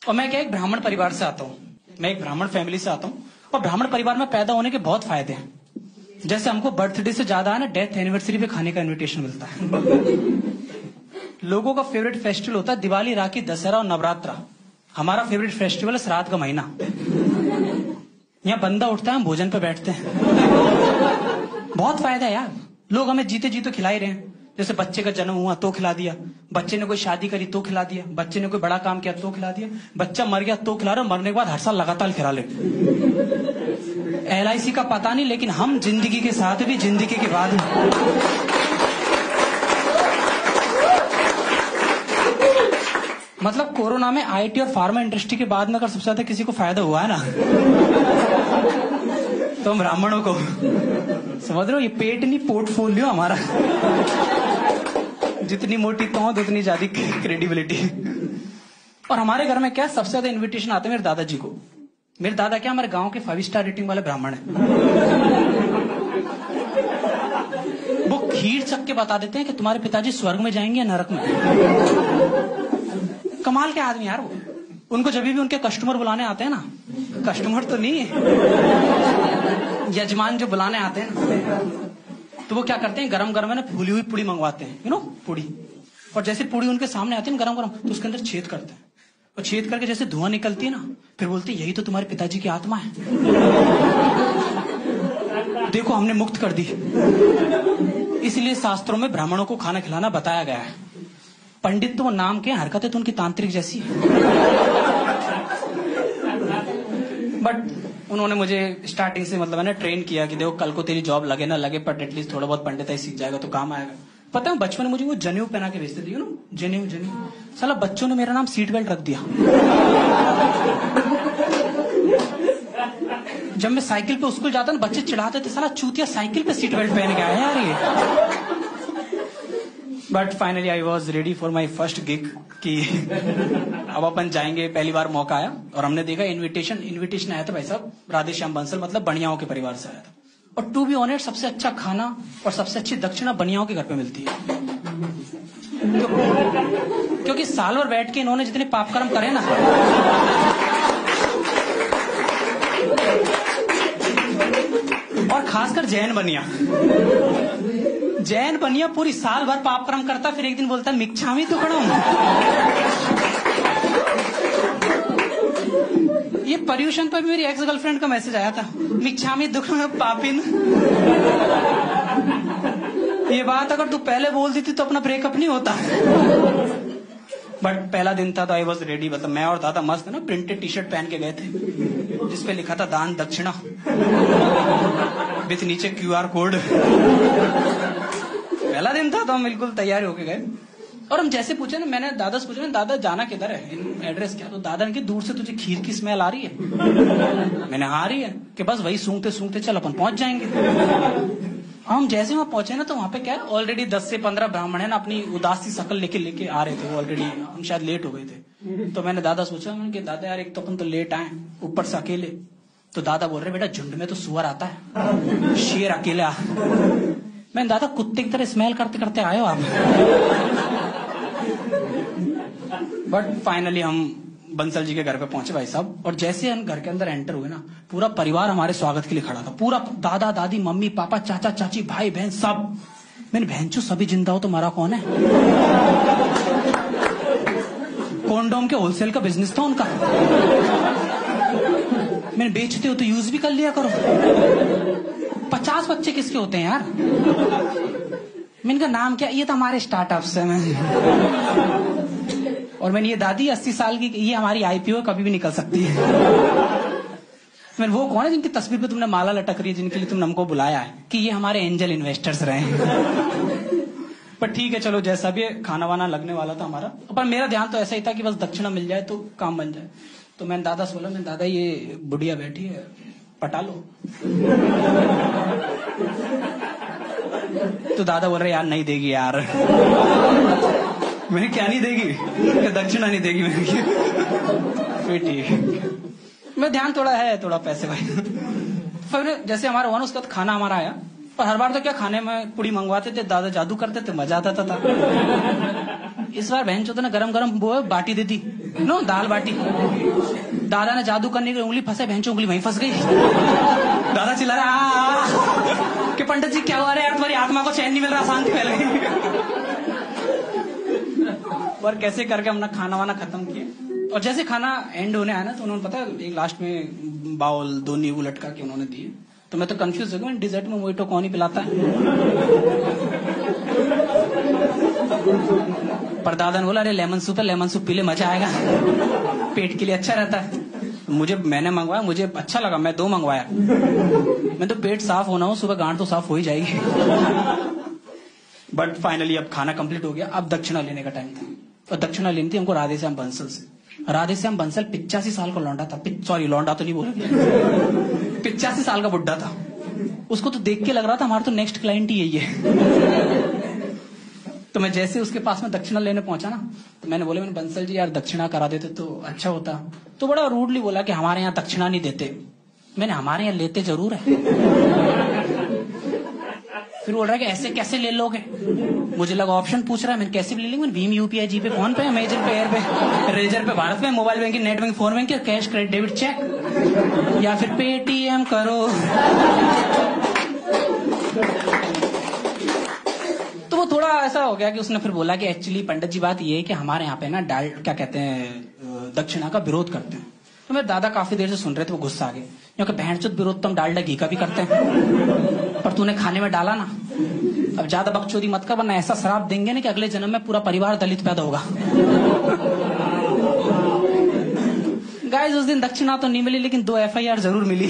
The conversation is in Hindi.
और मैं क्या एक ब्राह्मण परिवार से आता हूँ, मैं एक ब्राह्मण फैमिली से आता हूँ। और ब्राह्मण परिवार में पैदा होने के बहुत फायदे हैं। जैसे हमको बर्थडे से ज्यादा है ना डेथ एनिवर्सरी पे खाने का इनविटेशन मिलता है। लोगों का फेवरेट फेस्टिवल होता है दिवाली, राखी, दशहरा और नवरात्रा। हमारा फेवरेट फेस्टिवल है श्राद्ध का महीना। यहाँ बंदा उठता है, हम भोजन पे बैठते हैं। बहुत फायदा है यार। लोग हमें जीते जी तो खिला ही रहे हैं। जैसे बच्चे का जन्म हुआ तो खिला दिया, बच्चे ने कोई शादी करी तो खिला दिया, बच्चे ने कोई बड़ा काम किया तो खिला दिया, बच्चा मर गया तो खिला रहे, मरने के बाद हर साल लगातार खिला ले। LIC का पता नहीं, लेकिन हम जिंदगी के साथ भी, जिंदगी के बाद भी। मतलब कोरोना में IT और फार्मा इंडस्ट्री के बाद में अगर सबसे ज्यादा किसी को फायदा हुआ है ना तो हम ब्राह्मणों को। समझ रहे हो, ये पेट नहीं पोर्टफोलियो हमारा। जितनी मोटी तौंद उतनी ज्यादा क्रेडिबिलिटी। और हमारे घर में क्या सबसे ज्यादा इनविटेशन आते हैं मेरे दादाजी को। मेरे दादा क्या हमारे गांव के 5 स्टार रेटिंग वाले ब्राह्मण हैं। वो खीर चख के बता देते हैं कि तुम्हारे पिताजी स्वर्ग में जाएंगे या नरक में। कमाल के आदमी यार वो। उनको जब भी उनके कस्टमर बुलाने आते हैं ना, कस्टमर तो नहीं यजमान जो बुलाने आते हैं ना, तो वो क्या करते हैं गरम गरम है ना फूली हुई पूड़ी मंगवाते हैं, पूड़ी। और जैसे पूड़ी उनके सामने आती है गरम गरम, तो उसके अंदर छेद करते हैं। और छेद करके जैसे धुआं निकलती है ना, फिर बोलते हैं यही तो तुम्हारे पिताजी की आत्मा है, देखो हमने मुक्त कर दी। इसलिए शास्त्रों में ब्राह्मणों को खाना खिलाना बताया गया है। पंडित तो वो नाम के, हरकतें तो उनकी तांत्रिक जैसी है। बट उन्होंने मुझे स्टार्टिंग से मतलब है ना ट्रेन किया कि देखो कल को तेरी जॉब लगे ना लगे, पर एटलीस्ट थोड़ा बहुत पंडिताई सीख जाएगा तो काम आएगा। पता है बचपन में मुझे वो जनेऊ पहना के भेजते थे, जनेऊ। साला बच्चों ने मेरा नाम सीट बेल्ट रख दिया। जब मैं साइकिल पे स्कूल जाता ना, बच्चे चिढ़ाते थे साला चूतिया साइकिल पे सीट बेल्ट पहन के आया यार ये। But finally I was ready for my first gig कि अब अपन जाएंगे। पहली बार मौका आया और हमने देखा इनविटेशन आया था भाई साहब राधे श्याम बंसल, मतलब बनियाओं के परिवार से आया था। और टू बी ऑनेस्ट सबसे अच्छा खाना और सबसे अच्छी दक्षिणा बनियाओं के घर पे मिलती है। क्योंकि साल भर बैठ के इन्होंने जितने पाप कर्म करे ना, और खासकर जैन बनिया पूरी साल भर पाप कर्म करता, फिर एक दिन बोलता है मिच्छामी दुक्कडम। ये पर्यूषण पर भी मेरी एक्स गर्लफ्रेंड का मैसेज आया था, मिच्छामी दुक्कडम पापिन। ये बात अगर तू पहले बोल दी थी तो अपना ब्रेकअप नहीं होता। बट पहला दिन था तो आई वॉज रेडी। मतलब मैं और दादा मस्त ना प्रिंटेड टी-शर्ट पहन के गए थे जिसपे लिखा था दान दक्षिणा विथ नीचे QR कोड। पहला दिन था तो हम बिल्कुल तैयार होके गए। और हम जैसे पूछे ना, मैंने दादा से पूछा दादा जाना किधर है, एड्रेस क्या, तो दादा ने कि दूर से तुझे खीर की स्मेल आ रही है। मैंने आ रही है कि बस वही सूंघते सूंघते चल अपन पहुंच जाएंगे। हम जैसे वहां पहुंचे ना तो वहां पे क्या है ऑलरेडी 10 से 15 ब्राह्मण है ना अपनी उदासी शकल लेके आ रहे थे। वो ऑलरेडी हम शायद लेट हो गए थे। तो मैंने दादा सोचा, मैंने कि दादा यार एक तो अपन तो लेट आए, ऊपर से अकेले। तो दादा बोल रहे बेटा झुंड में तो सुअर आता है, शेर अकेला। मैंने दादा कुत्ते की तरह स्मेल करते करते आए हो आप। बट फाइनली हम बंसल जी के घर पे पहुंचे भाई साहब। और जैसे हम घर के अंदर एंटर हुए ना, पूरा परिवार हमारे स्वागत के लिए खड़ा था। पूरा दादा दादी मम्मी पापा चाचा चाची भाई बहन सब। मैंने बहनचो सभी जिंदा हो तो मरा कौन है। कॉन्डोम के होलसेल का बिजनेस था उनका। मैंने बेचते हो तो यूज भी कर लिया करो। 50 बच्चे किसके होते हैं यार। मैंने कहा नाम क्या, ये तो हमारे स्टार्टअप्स है। और मैंने ये दादी 80 साल की, ये हमारी IPO कभी भी निकल सकती है। मैंने वो कौन है जिनकी तस्वीर पे तुमने माला लटक रही है, जिनके लिए तुमने हमको बुलाया है, कि ये हमारे एंजल इन्वेस्टर्स रहे हैं। पर ठीक है चलो, जैसा भी खाना वाना लगने वाला था हमारा, पर मेरा ध्यान तो ऐसा ही था कि बस दक्षिणा मिल जाए तो काम बन जाए। तो मैंने दादा से बोला, मैंने दादा ये बुढ़िया बैठी है पटा लो। तो दादा बोल रहे यार नहीं देगी यार। मैंने क्या नहीं देगी, क्या दक्षिणा नहीं देगी। मैंने फिर ठीक, मैं ध्यान थोड़ा पैसे भाई। फिर जैसे हमारा हुआ ना, उसका खाना हमारा आया। पर हर बार तो क्या खाने में पूड़ी मंगवाते थे, दादा जादू करते थे, मजा आता था। इस बार बहन चोद ने गरम गरम वो बाटी दे दी। नो दाल बाटी। दादा ने जादू करने की उंगली फंसे, बहन उंगली वहीं फंस गई। दादा चिल्ला रहा कि पंडित जी क्या हुआ रहा है, तुम्हारी आत्मा को चैन नहीं मिल रहा, शांति फैल गई। और कैसे करके हमने खाना वाना खत्म किया, और जैसे खाना एंड होने आया ना, तो उन्होंने पता एक लास्ट में बाउल 2 नींबू लटका के उन्होंने दिए। तो मैं तो कंफ्यूज हो गया, डिजर्ट में मोहितो कौन ही पिलाता है। पर दादा ने बोला अरे लेमन सूप है, लेमन सूप पी ले, मजा आएगा, पेट के लिए अच्छा रहता है। मैंने मंगवाया, मुझे अच्छा लगा, मैं 2 मंगवाया। मैं तो पेट साफ होना हो, सुबह गांठ तो साफ हो ही जाएगी। बट फाइनली अब खाना कंप्लीट हो गया, अब दक्षिणा लेने का टाइम था। और दक्षिणा लेनी थी हमको राधेश्याम बंसल से। राधेश्याम बंसल 85 साल का लौंडा था, सॉरी लौंडा तो नहीं बोला, 85 साल का बुड्ढा था। उसको तो देख के लग रहा था हमारा तो नेक्स्ट क्लाइंट ही यही है। तो मैं जैसे उसके पास में दक्षिणा लेने पहुंचा ना, तो मैंने बोला, मैंने बंसल जी यार दक्षिणा करा देते तो अच्छा होता। तो बड़ा रूडली बोला कि हमारे यहाँ दक्षिणा नहीं देते। मैंने हमारे यहाँ लेते जरूर है। फिर बोल रहा है कि ऐसे कैसे ले लोगे, मुझे लगा ऑप्शन पूछ रहा है। मैंने कैसे भी ले लेंगे, भीम UPI GPay PhonePe Amazon pay air pay Razorpay BharatPe mobile banking net banking phone banking cash credit debit cheque या फिर पेटीएम करो। तो वो थोड़ा ऐसा हो गया कि उसने फिर बोला कि एक्चुअली पंडित जी बात ये है कि हमारे यहाँ पे ना क्या कहते हैं दक्षिणा का विरोध करते हैं। तो मेरे दादा काफी देर से सुन रहे थे, वो गुस्सा आ गए, क्योंकि बहनचोद विरोध तो हम डालडा घी का भी करते हैं, पर तूने खाने में डाला ना, अब ज्यादा बकचोदी मत कर, वरना ऐसा शराब देंगे ना कि अगले जन्म में पूरा परिवार दलित पैदा होगा। गाइस उस दिन दक्षिणा तो नहीं मिली, लेकिन 2 FIR जरूर मिली।